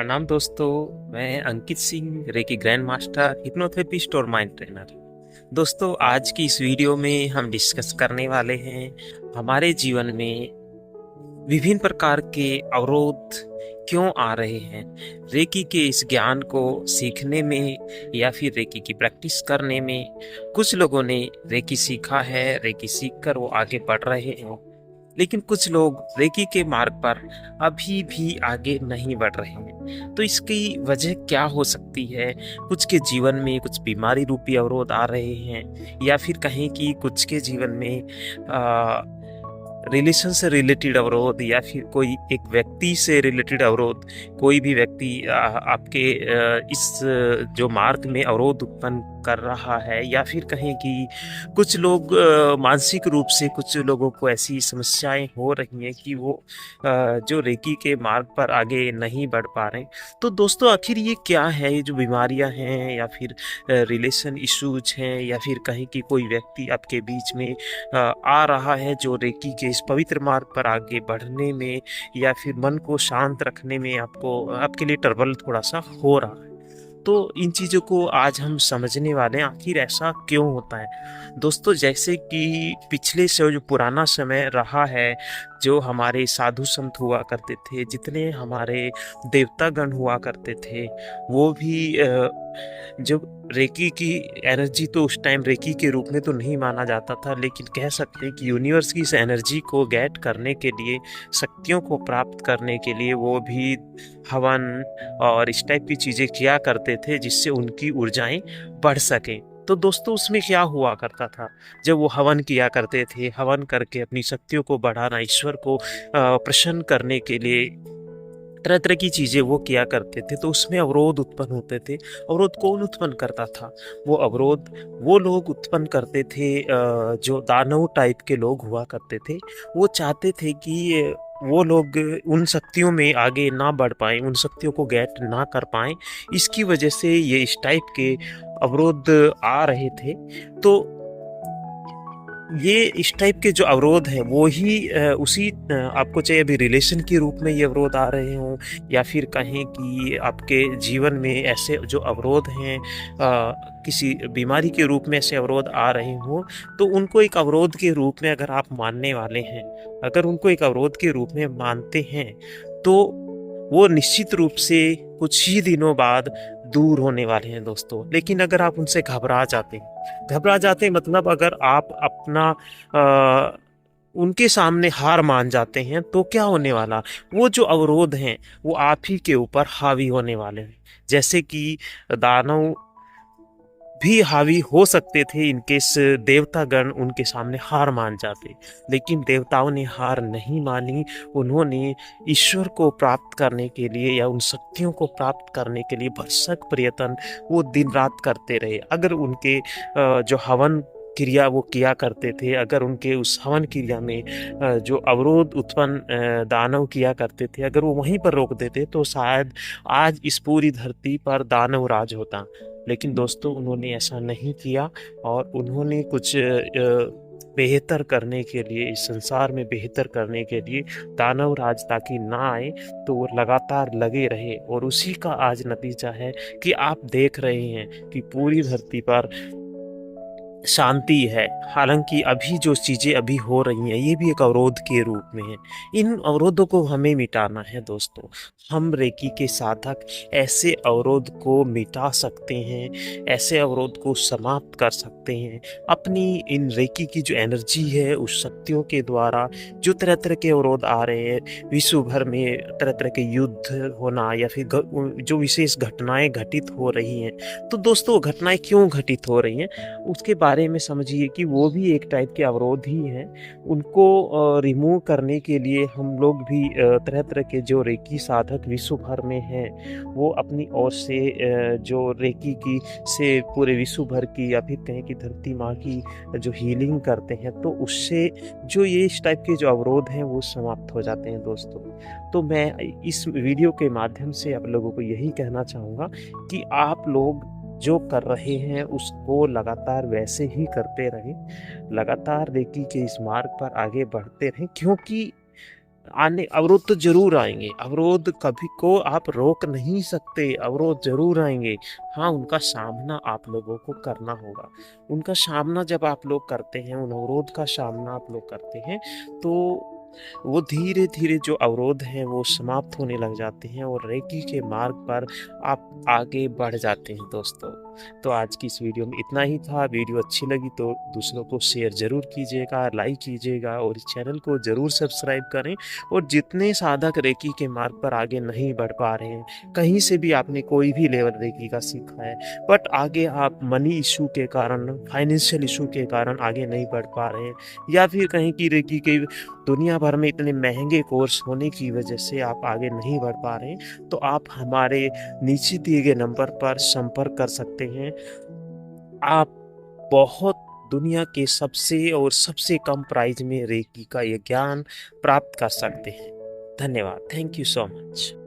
प्रणाम दोस्तों। मैं Ankit Singh, reiki grand master, hypnotherapist और माइंड ट्रेनर। दोस्तों, आज की इस वीडियो में हम डिस्कस करने वाले हैं हमारे जीवन में विभिन्न प्रकार के अवरोध क्यों आ रहे हैं। रेकी के इस ज्ञान को सीखने में या फिर रेकी की प्रैक्टिस करने में कुछ लोगों ने रेकी सीखा है, रेकी सीखकर वो आगे बढ़ रहे हैं, लेकिन कुछ लोग रेकी के मार्ग पर अभी भी आगे नहीं बढ़ रहे हैं। तो इसकी वजह क्या हो सकती है? कुछ के जीवन में कुछ बीमारी रूपी अवरोध आ रहे हैं, या फिर कहें कि कुछ के जीवन में रिलेशन से रिलेटेड अवरोध, या फिर कोई एक व्यक्ति से रिलेटेड अवरोध। कोई भी व्यक्ति आपके इस जो मार्ग में अवरोध उत्पन्न कर रहा है, या फिर कहें कि कुछ लोग मानसिक रूप से कुछ लोगों को ऐसी समस्याएं हो रही हैं कि वो जो रेकी के मार्ग पर आगे नहीं बढ़ पा रहे। तो दोस्तों, आखिर ये क्या है? ये जो बीमारियां हैं, या फिर रिलेशन इश्यूज हैं, या फिर कहें कि कोई व्यक्ति आपके बीच में आ रहा है जो रेकी के इस पवित्र मार्ग पर आगे बढ़ने में या फिर मन को शांत रखने में आपके लिए ट्रबल थोड़ा सा हो रहा है। तो इन चीज़ों को आज हम समझने वाले हैं, आखिर ऐसा क्यों होता है। दोस्तों, जैसे कि पिछले से जो पुराना समय रहा है, जो हमारे साधु संत हुआ करते थे, जितने हमारे देवतागण हुआ करते थे, वो भी जब रेकी की एनर्जी, तो उस टाइम रेकी के रूप में तो नहीं माना जाता था, लेकिन कह सकते हैं कि यूनिवर्स की इस एनर्जी को गेट करने के लिए, शक्तियों को प्राप्त करने के लिए वो भी हवन और इस टाइप की चीज़ें किया करते थे, जिससे उनकी ऊर्जाएं बढ़ सकें। तो दोस्तों, उसमें क्या हुआ करता था? जब वो हवन किया करते थे, हवन करके अपनी शक्तियों को बढ़ाना, ईश्वर को प्रसन्न करने के लिए तरह तरह की चीज़ें वो किया करते थे, तो उसमें अवरोध उत्पन्न होते थे। अवरोध कौन उत्पन्न करता था? वो अवरोध वो लोग उत्पन्न करते थे जो दानव टाइप के लोग हुआ करते थे। वो चाहते थे कि वो लोग उन शक्तियों में आगे ना बढ़ पाएँ, उन शक्तियों को गेट ना कर पाएँ। इसकी वजह से ये इस टाइप के अवरोध आ रहे थे। तो ये इस टाइप के जो अवरोध हैं वो ही आपको चाहे अभी रिलेशन के रूप में ये अवरोध आ रहे हों, या फिर कहें कि आपके जीवन में ऐसे जो अवरोध हैं किसी बीमारी के रूप में ऐसे अवरोध आ रहे हों, तो उनको एक अवरोध के रूप में अगर आप मानने वाले हैं, अगर उनको एक अवरोध के रूप में मानते हैं, तो वो निश्चित रूप से कुछ ही दिनों बाद दूर होने वाले हैं दोस्तों। लेकिन अगर आप उनसे घबरा जाते हैं मतलब अगर आप अपना उनके सामने हार मान जाते हैं, तो क्या होने वाला? वो जो अवरोध हैं वो आप ही के ऊपर हावी होने वाले हैं। जैसे कि दानव भी हावी हो सकते थे, इनकेस देवतागण उनके सामने हार मान जाते, लेकिन देवताओं ने हार नहीं मानी। उन्होंने ईश्वर को प्राप्त करने के लिए या उन शक्तियों को प्राप्त करने के लिए भरसक प्रयत्न वो दिन रात करते रहे। अगर उनके जो हवन क्रिया वो किया करते थे, अगर उनके उस हवन क्रिया में जो अवरोध उत्पन्न दानव किया करते थे, अगर वो वहीं पर रोक देते, तो शायद आज इस पूरी धरती पर दानव राज होता। लेकिन दोस्तों, उन्होंने ऐसा नहीं किया, और उन्होंने कुछ बेहतर करने के लिए, इस संसार में बेहतर करने के लिए दानव राज ताकि ना आए, तो वो लगातार लगे रहे। और उसी का आज नतीजा है कि आप देख रहे हैं कि पूरी धरती पर शांति है। हालांकि अभी जो चीज़ें अभी हो रही हैं, ये भी एक अवरोध के रूप में है। इन अवरोधों को हमें मिटाना है दोस्तों। हम रेकी के साधक ऐसे अवरोध को मिटा सकते हैं, ऐसे अवरोध को समाप्त कर सकते हैं। अपनी इन रेकी की जो एनर्जी है, उस शक्तियों के द्वारा जो तरह तरह के अवरोध आ रहे हैं, विश्व भर में तरह तरह के युद्ध होना, या फिर जो विशेष घटनाएं घटित हो रही हैं, तो दोस्तों घटनाएं क्यों घटित हो रही हैं उसके बारे में समझिए कि वो भी एक टाइप के अवरोध ही हैं। उनको रिमूव करने के लिए हम लोग भी तरह तरह के जो रेकी साधक विश्व भर में हैं, वो अपनी ओर से जो रेकी की से पूरे विश्व भर की, या फिर कहें कि धरती माँ की जो हीलिंग करते हैं, तो उससे जो ये इस टाइप के जो अवरोध हैं वो समाप्त हो जाते हैं दोस्तों। तो मैं इस वीडियो के माध्यम से आप लोगों को यही कहना चाहूँगा कि आप लोग जो कर रहे हैं उसको लगातार वैसे ही करते रहें, लगातार रेकी के इस मार्ग पर आगे बढ़ते रहें, क्योंकि आने अवरोध तो ज़रूर आएँगे, अवरोध कभी को आप रोक नहीं सकते, अवरोध ज़रूर आएँगे। हाँ, उनका सामना आप लोगों को करना होगा। उनका सामना जब आप लोग करते हैं, उन अवरोध का सामना आप लोग करते हैं, तो वो धीरे-धीरे जो अवरोध हैं, वो समाप्त होने लग जाते हैं और रेकी के मार्ग पर आप आगे बढ़ जाते हैं दोस्तों। तो आज की इस वीडियो में इतना ही था। वीडियो अच्छी लगी तो दूसरों को शेयर ज़रूर कीजिएगा, लाइक कीजिएगा और इस चैनल को ज़रूर सब्सक्राइब करें। और जितने साधक रेकी के मार्ग पर आगे नहीं बढ़ पा रहे हैं, कहीं से भी आपने कोई भी लेवल रेकी का सीखा है, बट आगे आप मनी इश्यू के कारण, फाइनेंशियल इश्यू के कारण आगे नहीं बढ़ पा रहे हैं, या फिर कहीं की रेकी के दुनिया भर में इतने महँगे कोर्स होने की वजह से आप आगे नहीं बढ़ पा रहे हैं, तो आप हमारे नीचे दिए गए नंबर पर संपर्क कर सकते हैं। आप बहुत दुनिया के सबसे कम प्राइस में रेकी का ये ज्ञान प्राप्त कर सकते हैं। धन्यवाद। Thank you so much.